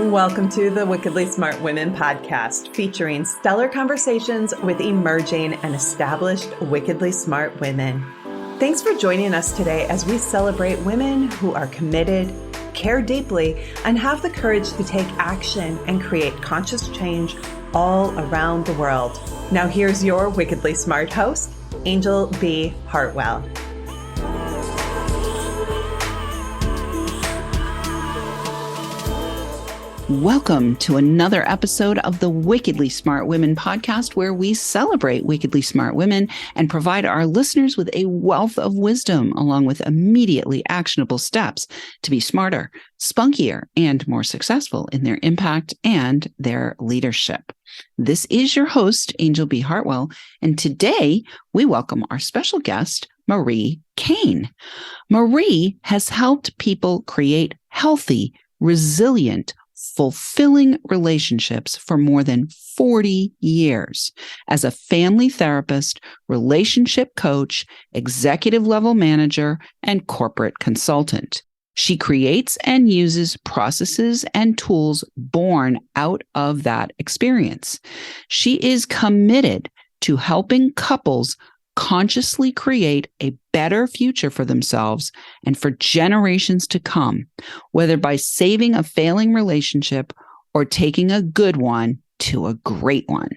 Welcome to the Wickedly Smart Women podcast, featuring stellar conversations with emerging and established wickedly smart women. Thanks for joining us today as we celebrate women who are committed, care deeply, and have the courage to take action and create conscious change all around the world. Now here's your wickedly smart host, Anjel B. Hartwell. Welcome to another episode of the Wickedly Smart Women podcast, where we celebrate wickedly smart women and provide our listeners with a wealth of wisdom, along with immediately actionable steps to be smarter, spunkier, and more successful in their impact and their leadership. This is your host, Anjel B. Hartwell, and today we welcome our special guest, Marie Kane. Marie has helped people create healthy, resilient, fulfilling relationships for more than 40 years as a family therapist, relationship coach, executive level manager, and corporate consultant. She creates and uses processes and tools born out of that experience. She is committed to helping couples consciously create a better future for themselves and for generations to come, whether by saving a failing relationship or taking a good one to a great one.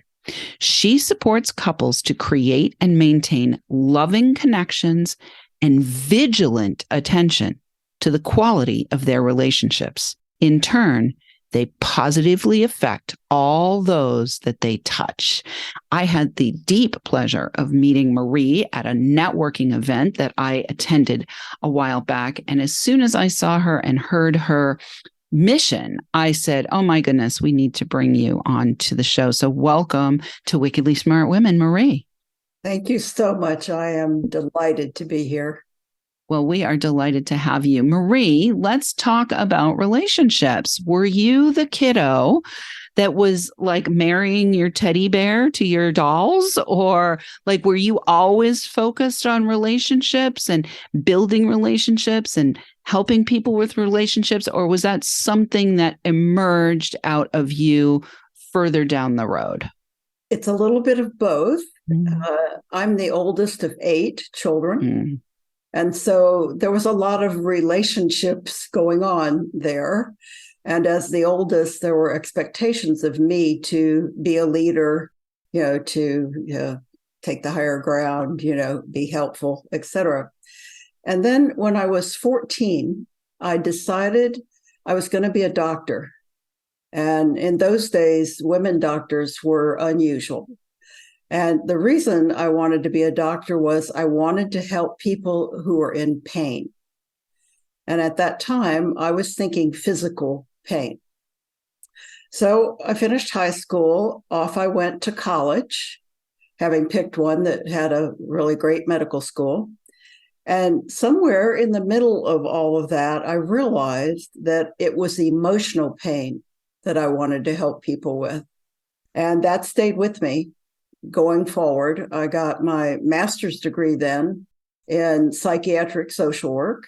She supports couples to create and maintain loving connections and vigilant attention to the quality of their relationships. In turn, they positively affect all those that they touch. I had the deep pleasure of meeting Marie at a networking event that I attended a while back. And as soon as I saw her and heard her mission, I said, oh my goodness, we need to bring you on to the show. So welcome to Wickedly Smart Women, Marie. Thank you so much. I am delighted to be here. Well, we are delighted to have you. Marie, let's talk about relationships. Were you the kiddo that was like marrying your teddy bear to your dolls? Or like, were you always focused on relationships and building relationships and helping people with relationships? Or was that something that emerged out of you further down the road? It's a little bit of both. I'm the oldest of 8 children. And so there was a lot of relationships going on there. And as the oldest, there were expectations of me to be a leader, to take the higher ground, be helpful, etc. And then when I was 14, I decided I was going to be a doctor. And in those days, women doctors were unusual. And the reason I wanted to be a doctor was I wanted to help people who were in pain. And at that time, I was thinking physical pain. So I finished high school. Off I went to college, having picked one that had a really great medical school. And somewhere in the middle of all of that, I realized that it was emotional pain that I wanted to help people with. And that stayed with me. Going forward, I got my master's degree then in psychiatric social work,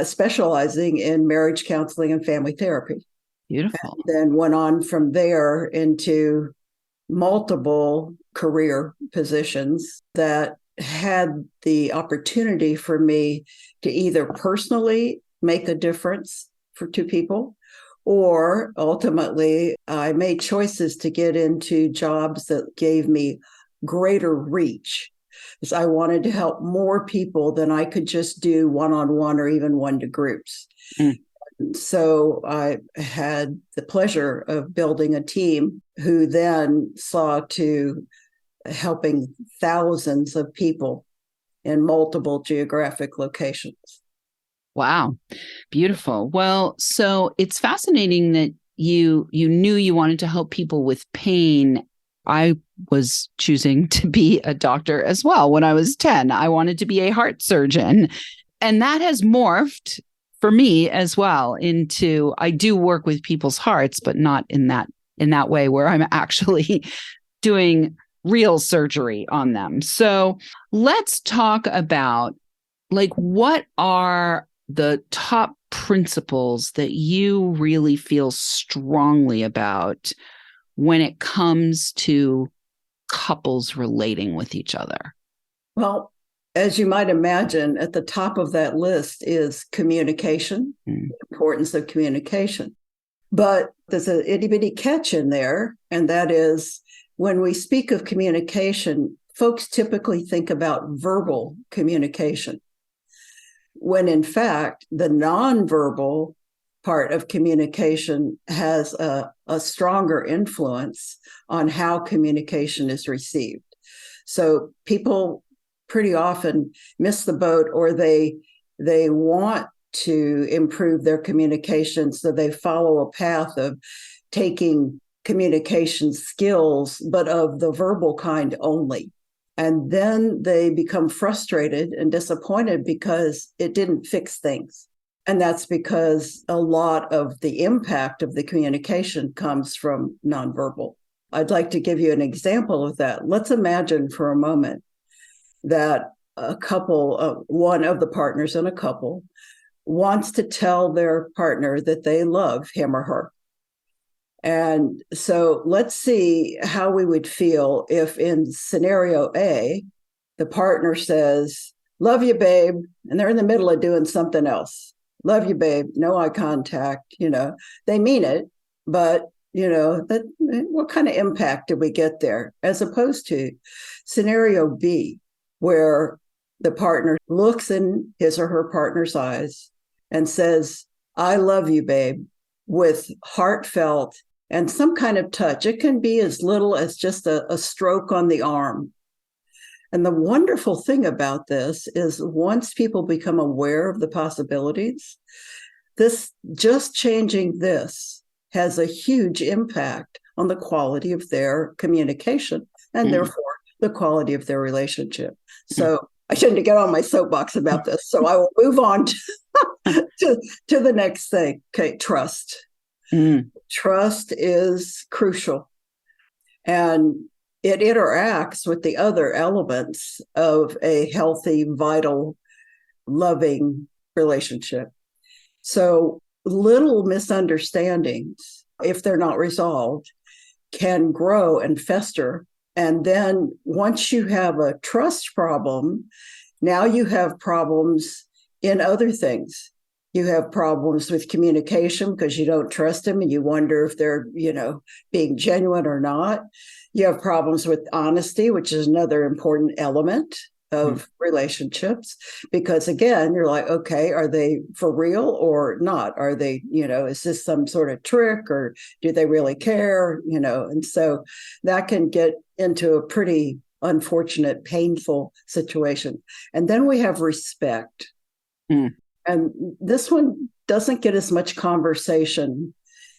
specializing in marriage counseling and family therapy. Beautiful. And then went on from there into multiple career positions that had the opportunity for me to either personally make a difference to people, or ultimately, I made choices to get into jobs that gave me greater reach, because I wanted to help more people than I could just do one-on-one or even one to groups. So I had the pleasure of building a team who then saw to helping thousands of people in multiple geographic locations. Wow. Beautiful. Well, so it's fascinating that you knew you wanted to help people with pain. I was choosing to be a doctor as well. When I was 10, I wanted to be a heart surgeon. And that has morphed for me as well into, I do work with people's hearts, but not in that way where I'm actually doing real surgery on them. So let's talk about like, what are the top principles that you really feel strongly about when it comes to couples relating with each other? Well, as you might imagine, at the top of that list is communication, the importance of communication. But there's an itty bitty catch in there, and that is when we speak of communication, folks typically think about verbal communication, when in fact, the nonverbal part of communication has a stronger influence on how communication is received. So people pretty often miss the boat, or they want to improve their communication, so they follow a path of taking communication skills, but of the verbal kind only. And then they become frustrated and disappointed because it didn't fix things. And that's because a lot of the impact of the communication comes from nonverbal. I'd like to give you an example of that. Let's imagine for a moment that a couple, one of the partners in a couple, wants to tell their partner that they love him or her. And so let's see how we would feel if in scenario A, the partner says, "Love you, babe," and they're in the middle of doing something else. "Love you, babe," no eye contact, they mean it, but what kind of impact did we get there? As opposed to scenario B, where the partner looks in his or her partner's eyes and says, "I love you, babe," with heartfelt and some kind of touch. It can be as little as just a stroke on the arm. And the wonderful thing about this is once people become aware of the possibilities, just changing this has a huge impact on the quality of their communication and therefore the quality of their relationship. So I shouldn't get on my soapbox about this. So I will move on to the next thing. Okay, trust. Trust is crucial. And it interacts with the other elements of a healthy, vital, loving relationship. So little misunderstandings, if they're not resolved, can grow and fester. And then once you have a trust problem, now you have problems in other things. You have problems with communication because you don't trust them and you wonder if they're, being genuine or not. You have problems with honesty, which is another important element of relationships, because again, you're like, okay, are they for real or not? Are they, is this some sort of trick, or do they really care? And so that can get into a pretty unfortunate, painful situation. And then we have respect. And this one doesn't get as much conversation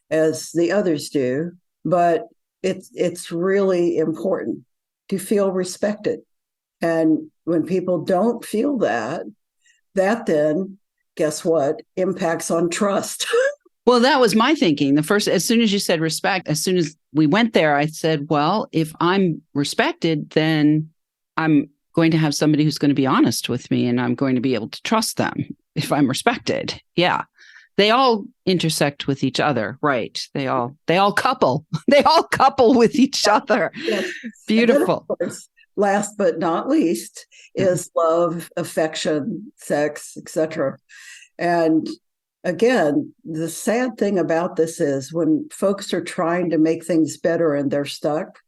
as the others do, but it's really important to feel respected. And when people don't feel that then, guess what, impacts on trust. Well, that was my thinking. As soon as you said respect, as soon as we went there, I said, well, if I'm respected, then I'm going to have somebody who's going to be honest with me, and I'm going to be able to trust them if I'm respected. Yeah. They all intersect with each other, right? They all couple. They all couple with each other. Yes. Beautiful. Of course, last but not least is love, affection, sex, etc. And again, the sad thing about this is when folks are trying to make things better and they're stuck,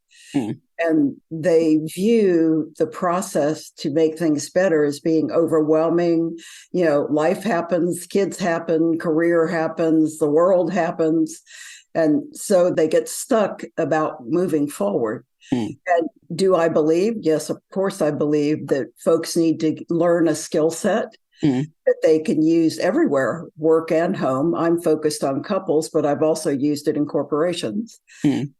and they view the process to make things better as being overwhelming. Life happens, kids happen, career happens, the world happens. And so they get stuck about moving forward. And do I believe? Yes, of course, I believe that folks need to learn a skill set that they can use everywhere, work and home. I'm focused on couples, but I've also used it in corporations. And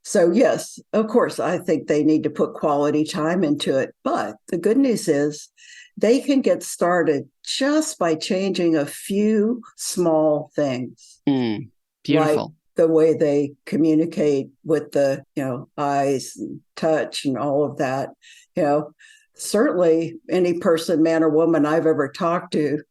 so yes, of course, I think they need to put quality time into it. But the good news is they can get started just by changing a few small things. Beautiful. Like the way they communicate with the, eyes and touch and all of that. Certainly any person, man or woman I've ever talked to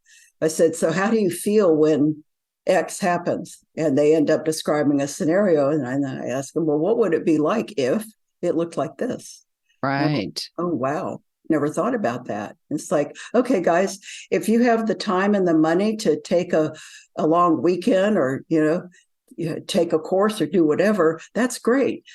I said, so how do you feel when X happens? And they end up describing a scenario. And I ask them, well, what would it be like if it looked like this? Right. Oh, wow. Never thought about that. It's like, okay, guys, if you have the time and the money to take a long weekend or, take a course or do whatever, that's great.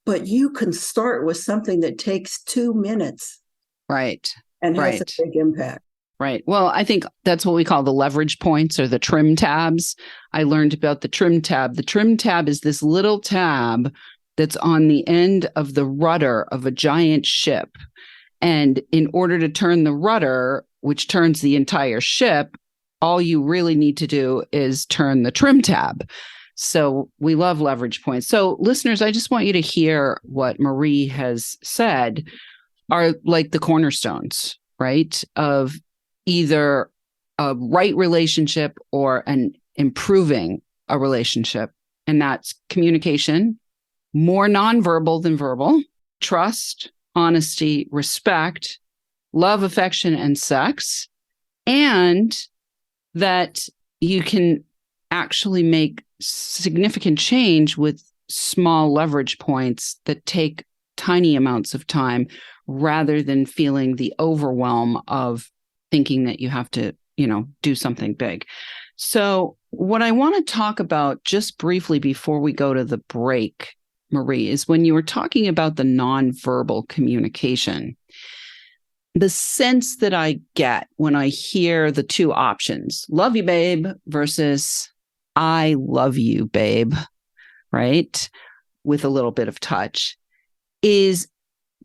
But you can start with something that takes 2 minutes. Right. And has a big impact. Right. Well, I think that's what we call the leverage points or the trim tabs. I learned about the trim tab. The trim tab is this little tab that's on the end of the rudder of a giant ship. And in order to turn the rudder, which turns the entire ship, all you really need to do is turn the trim tab. So we love leverage points. So listeners, I just want you to hear what Marie has said are like the cornerstones, right, of either a right relationship or an improving a relationship. And that's communication, more nonverbal than verbal, trust, honesty, respect, love, affection, and sex, and that you can actually make significant change with small leverage points that take tiny amounts of time rather than feeling the overwhelm of thinking that you have to, do something big. So what I want to talk about just briefly before we go to the break, Marie, is when you were talking about the nonverbal communication, the sense that I get when I hear the two options, love you, babe, versus I love you, babe, right? With a little bit of touch, is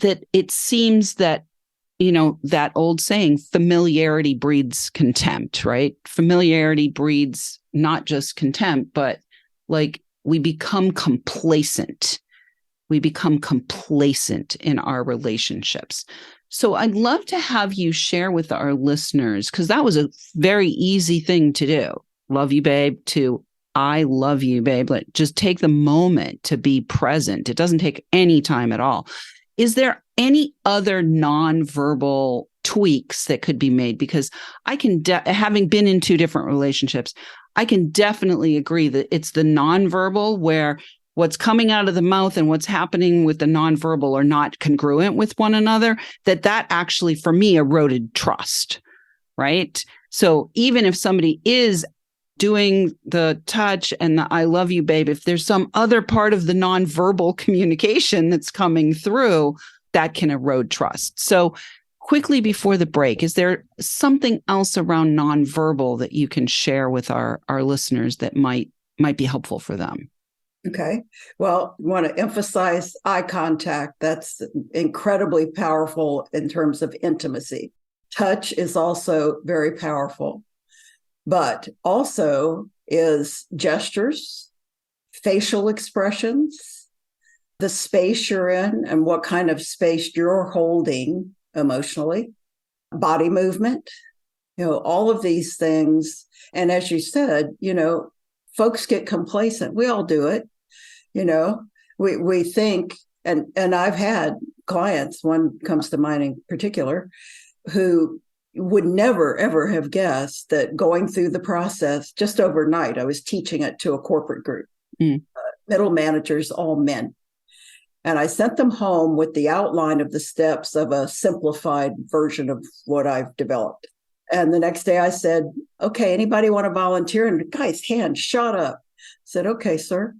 that it seems that, that old saying, familiarity breeds contempt, right? Familiarity breeds not just contempt, but like we become complacent. We become complacent in our relationships. So I'd love to have you share with our listeners, because that was a very easy thing to do. Love you, babe, to I love you, babe. Like, just take the moment to be present. It doesn't take any time at all. Is there any other nonverbal tweaks that could be made? Because I can, having been in 2 different relationships, I can definitely agree that it's the nonverbal where what's coming out of the mouth and what's happening with the nonverbal are not congruent with one another, that actually, for me, eroded trust, right? So even if somebody is doing the touch and the I love you, babe, if there's some other part of the nonverbal communication that's coming through, that can erode trust. So quickly before the break, is there something else around nonverbal that you can share with our listeners that might be helpful for them? Okay. Well, I want to emphasize eye contact. That's incredibly powerful in terms of intimacy. Touch is also very powerful, but also is gestures, facial expressions, the space you're in and what kind of space you're holding emotionally, body movement, all of these things. And as you said, folks get complacent. We all do it. We think, and I've had clients, one comes to mind in particular, who would never, ever have guessed that going through the process just overnight, I was teaching it to a corporate group, middle managers, all men. And I sent them home with the outline of the steps of a simplified version of what I've developed. And the next day I said, okay, anybody want to volunteer? And the guy's hand shot up. I said, okay, sir.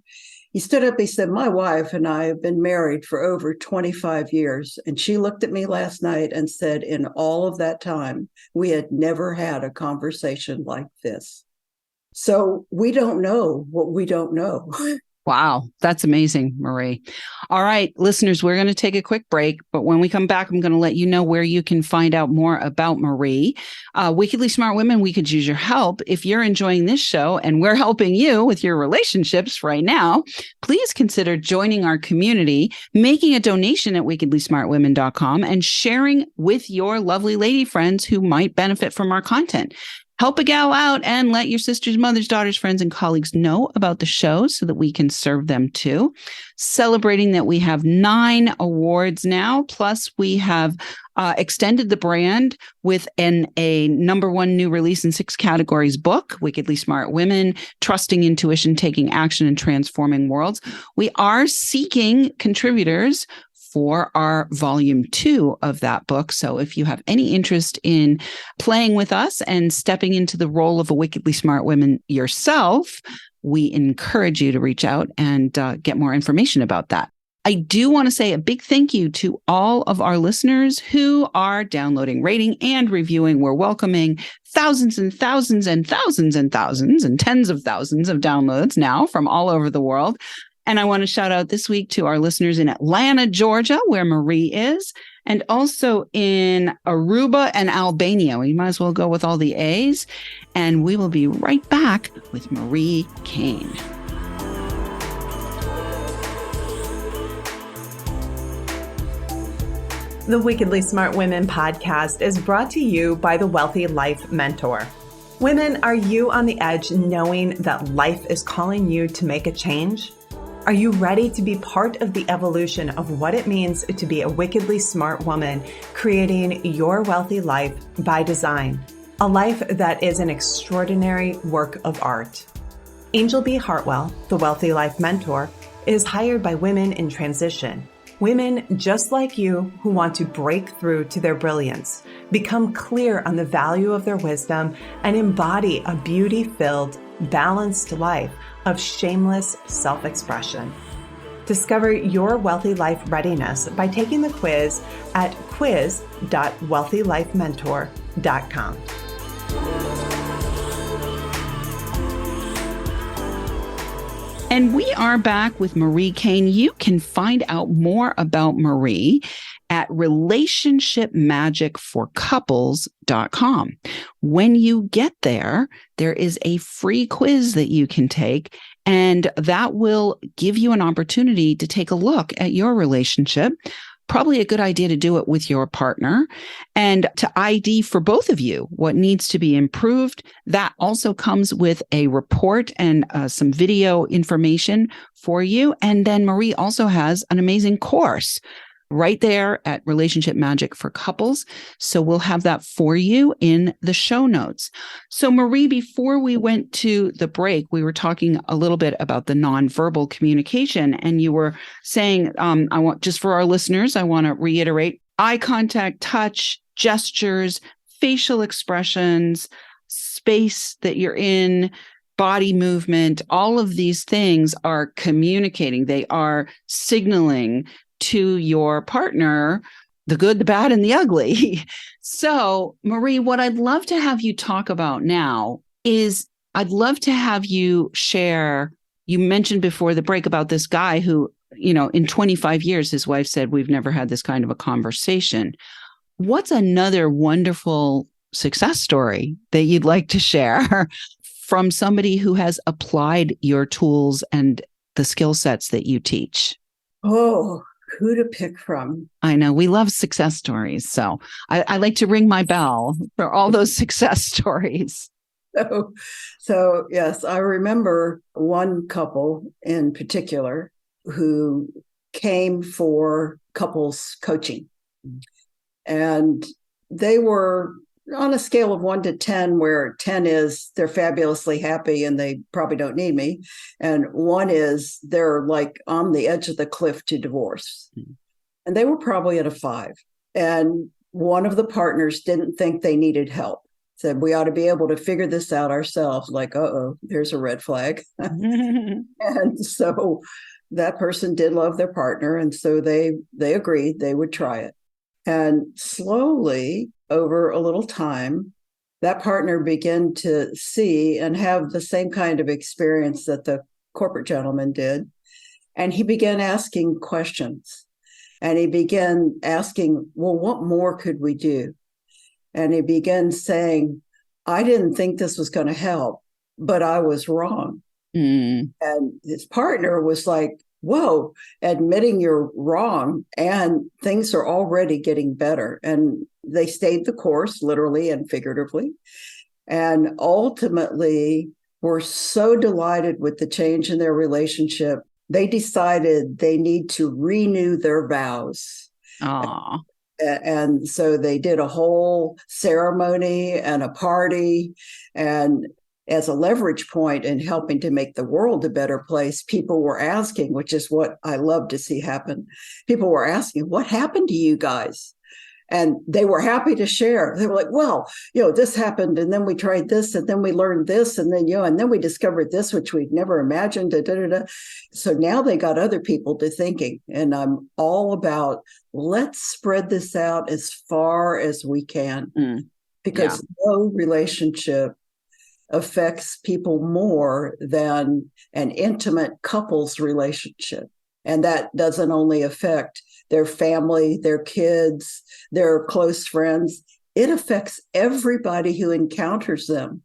He stood up. He said, my wife and I have been married for over 25 years. And she looked at me last night and said, in all of that time, we had never had a conversation like this. So we don't know what we don't know. Wow, that's amazing, Marie. All right, listeners, we're going to take a quick break, but when we come back, I'm going to let you know where you can find out more about Marie. Wickedly Smart Women, we could use your help. If you're enjoying this show and we're helping you with your relationships right now, please consider joining our community, making a donation at wickedlysmartwomen.com, and sharing with your lovely lady friends who might benefit from our content. Help a gal out and let your sisters, mothers, daughters, friends, and colleagues know about the show so that we can serve them too. Celebrating that we have 9 awards now, plus we have extended the brand with a number 1 new release in 6 categories book, Wickedly Smart Women, Trusting Intuition, Taking Action, and Transforming Worlds. We are seeking contributors for our volume 2 of that book. So if you have any interest in playing with us and stepping into the role of a wickedly smart woman yourself, we encourage you to reach out and get more information about that. I do want to say a big thank you to all of our listeners who are downloading, rating, and reviewing. We're welcoming thousands and thousands and thousands and thousands and tens of thousands of downloads now from all over the world. And I want to shout out this week to our listeners in Atlanta, Georgia, where Marie is, and also in Aruba and Albania. We might as well go with all the A's. And we will be right back with Marie Kane. The Wickedly Smart Women podcast is brought to you by the Wealthy Life Mentor. Women, are you on the edge knowing that life is calling you to make a change? Are you ready to be part of the evolution of what it means to be a wickedly smart woman, creating your wealthy life by design? A life that is an extraordinary work of art. Angel B. Hartwell, the Wealthy Life Mentor, is hired by women in transition. Women just like you who want to break through to their brilliance, become clear on the value of their wisdom, and embody a beauty-filled, balanced life of shameless self-expression. Discover your wealthy life readiness by taking the quiz at quiz.wealthylifementor.com. And we are back with Marie Kane. You can find out more about Marie at relationshipmagicforcouples.com. When you get there, there is a free quiz that you can take, and that will give you an opportunity to take a look at your relationship. Probably a good idea to do it with your partner and to ID for both of you what needs to be improved. That also comes with a report and some video information for you. And then Marie also has an amazing course right there at Relationship Magic for Couples. So we'll have that for you in the show notes. So Marie, before we went to the break, we were talking a little bit about the nonverbal communication. And you were saying, just for our listeners, I want to reiterate eye contact, touch, gestures, facial expressions, space that you're in, body movement, all of these things are communicating. They are signaling to your partner the good, the bad, and the ugly. So, Marie, what I'd love to have you talk about now is I'd love to have you share, you mentioned before the break about this guy who, in 25 years, his wife said, we've never had this kind of a conversation. What's another wonderful success story that you'd like to share from somebody who has applied your tools and the skill sets that you teach? Oh, who to pick from? I know we love success stories. So I like to ring my bell for all those success stories. So yes, I remember one couple in particular who came for couples coaching. And they were on a scale of 1 to 10, where 10 is they're fabulously happy and they probably don't need me. And 1 is they're like on the edge of the cliff to divorce. And they were probably at a 5. And one of the partners didn't think they needed help. Said, we ought to be able to figure this out ourselves. Like, there's a red flag. And so that person did love their partner. And so they agreed they would try it. And slowly, over a little time, that partner began to see and have the same kind of experience that the corporate gentleman did. And he began asking questions. And he began asking, well, what more could we do? And he began saying, I didn't think this was going to help, but I was wrong. And his partner was like, whoa, admitting you're wrong, and things are already getting better. And they stayed the course, literally and figuratively. and ultimately were so delighted with the change in their relationship, they decided they need to renew their vows. Aww. And so they did a whole ceremony and a party. And as a leverage point in helping to make the world a better place, people were asking, which is what I love to see happen. People were asking, what happened to you guys? And they were happy to share. They were like, well, this happened, and then we tried this, and then we learned this, and then, and then we discovered this, which we'd never imagined. Da, da, da, da. So now they got other people to thinking. And I'm all about, let's spread this out as far as we can, because no relationship affects people more than an intimate couple's relationship. And that doesn't only affect their family, their kids, their close friends. It affects everybody who encounters them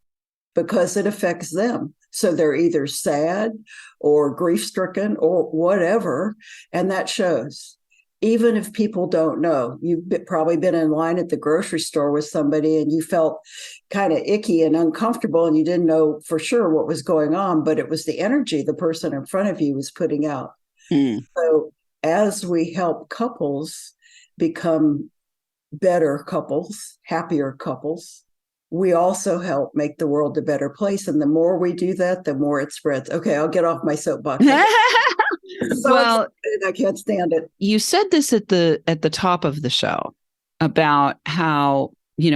because it affects them. So they're either sad or grief-stricken or whatever, and that shows. Even if people don't know, you've probably been in line at the grocery store with somebody and you felt kind of icky and uncomfortable and you didn't know for sure what was going on, but it was the energy the person in front of you was putting out. So as we help couples become better couples, happier couples, we also help make the world a better place. And the more we do that, the more it spreads. Okay, I'll get off my soapbox. Well, excited, I can't stand it. You said this at the top of the show about how,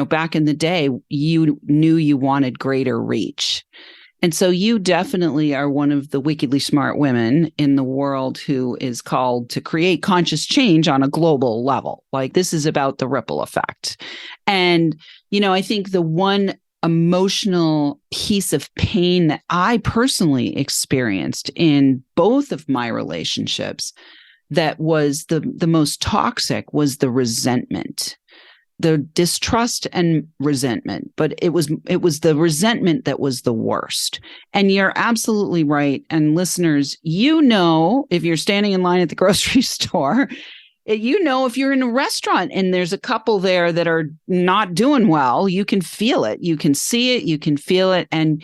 back in the day, you knew you wanted greater reach. And so you definitely are one of the wickedly smart women in the world who is called to create conscious change on a global level. Like, this is about the ripple effect. And, I think the one emotional piece of pain that I personally experienced in both of my relationships that was the most toxic was the resentment. The distrust and resentment, but it was the resentment that was the worst. And you're absolutely right. And listeners, if you're standing in line at the grocery store, if you're in a restaurant and there's a couple there that are not doing well, you can feel it. You can see it. You can feel it. And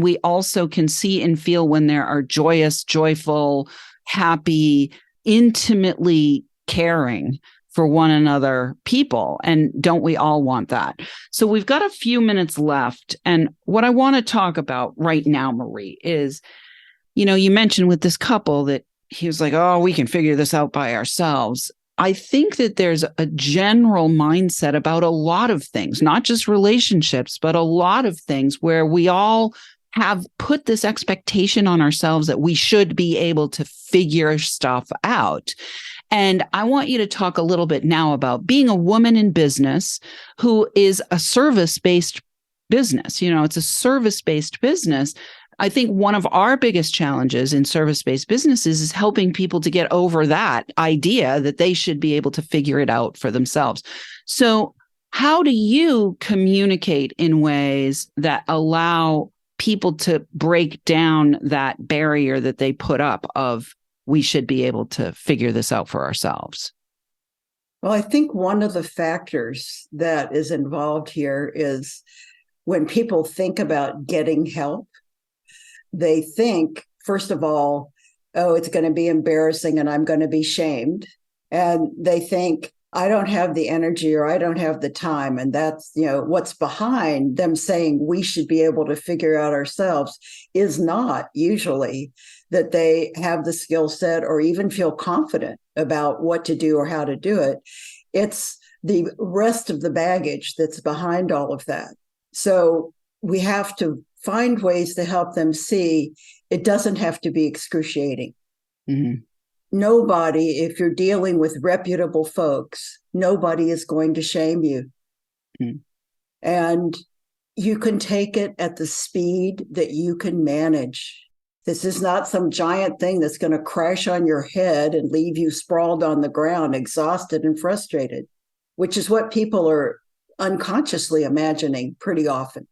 we also can see and feel when there are joyous, joyful, happy, intimately caring for one another people. And don't we all want that? So we've got a few minutes left. And what I want to talk about right now, Marie, is, you mentioned with this couple that he was like, oh, we can figure this out by ourselves. I think that there's a general mindset about a lot of things, not just relationships, but a lot of things where we all have put this expectation on ourselves that we should be able to figure stuff out. And I want you to talk a little bit now about being a woman in business who is a service-based business. It's a service-based business. I think one of our biggest challenges in service-based businesses is helping people to get over that idea that they should be able to figure it out for themselves. So how do you communicate in ways that allow people to break down that barrier that they put up of, we should be able to figure this out for ourselves? Well, I think one of the factors that is involved here is when people think about getting help, they think, first of all, oh, it's going to be embarrassing and I'm going to be shamed. And they think, I don't have the energy or I don't have the time. And that's, what's behind them saying we should be able to figure out ourselves is not usually that they have the skill set or even feel confident about what to do or how to do it. It's the rest of the baggage that's behind all of that. So we have to find ways to help them see it doesn't have to be excruciating. Mm-hmm. Nobody, if you're dealing with reputable folks, nobody is going to shame you. Mm-hmm. And you can take it at the speed that you can manage. This is not some giant thing that's going to crash on your head and leave you sprawled on the ground, exhausted and frustrated, which is what people are unconsciously imagining pretty often.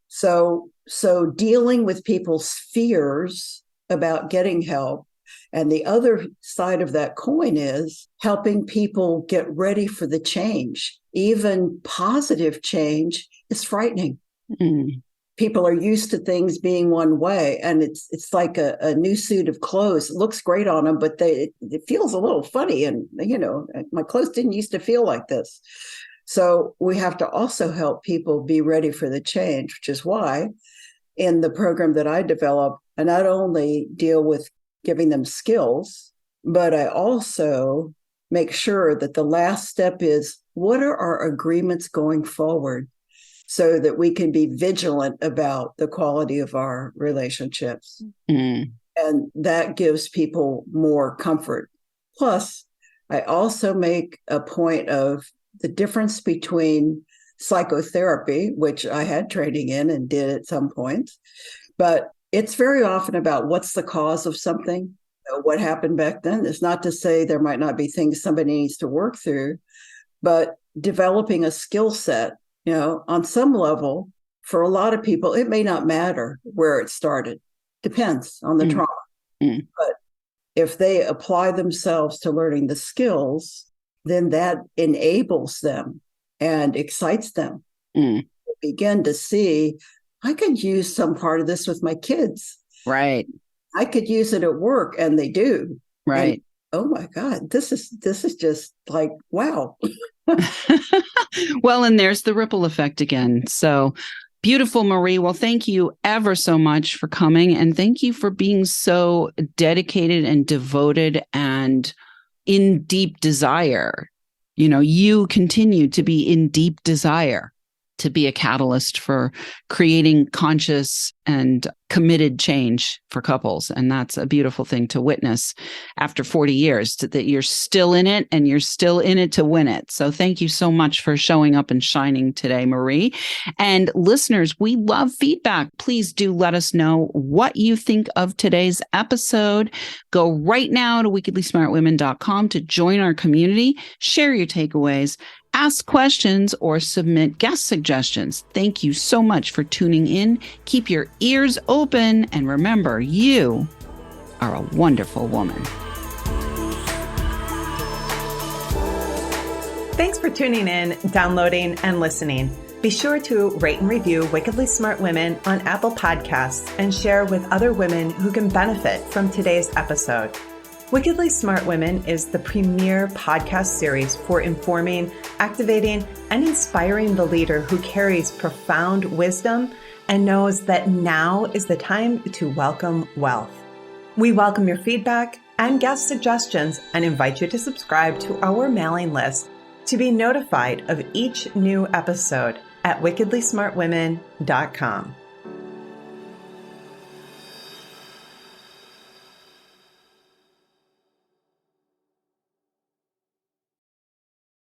So dealing with people's fears about getting help. And the other side of that coin is helping people get ready for the change. Even positive change is frightening. People are used to things being one way, and it's like a new suit of clothes. It looks great on them, but it feels a little funny. And, my clothes didn't used to feel like this. So we have to also help people be ready for the change, which is why in the program that I develop, I not only deal with giving them skills, but I also make sure that the last step is, what are our agreements going forward, so that we can be vigilant about the quality of our relationships. And that gives people more comfort. Plus, I also make a point of the difference between psychotherapy, which I had training in and did at some point, but it's very often about what's the cause of something, what happened back then. It's not to say there might not be things somebody needs to work through, but developing a skill set, on some level, for a lot of people, it may not matter where it started. Depends on the trauma. But if they apply themselves to learning the skills, then that enables them and excites them. Begin to see, I could use some part of this with my kids. Right. I could use it at work, and they do. Right. And, oh my God, this is just like, wow. Well, and there's the ripple effect again. So beautiful, Marie. Well, thank you ever so much for coming. And thank you for being so dedicated and devoted and in deep desire. You continue to be in deep desire to be a catalyst for creating conscious and committed change for couples. And that's a beautiful thing to witness after 40 years, that you're still in it and you're still in it to win it. So thank you so much for showing up and shining today, Marie. And listeners, we love feedback. Please do let us know what you think of today's episode. Go right now to wickedlysmartwomen.com to join our community, share your takeaways, ask questions, or submit guest suggestions. Thank you so much for tuning in. Keep your ears open, and remember, you are a wonderful woman. Thanks for tuning in, downloading, and listening. Be sure to rate and review Wickedly Smart Women on Apple Podcasts and share with other women who can benefit from today's episode. Wickedly Smart Women is the premier podcast series for informing, activating, and inspiring the leader who carries profound wisdom and knows that now is the time to welcome wealth. We welcome your feedback and guest suggestions and invite you to subscribe to our mailing list to be notified of each new episode at wickedlysmartwomen.com.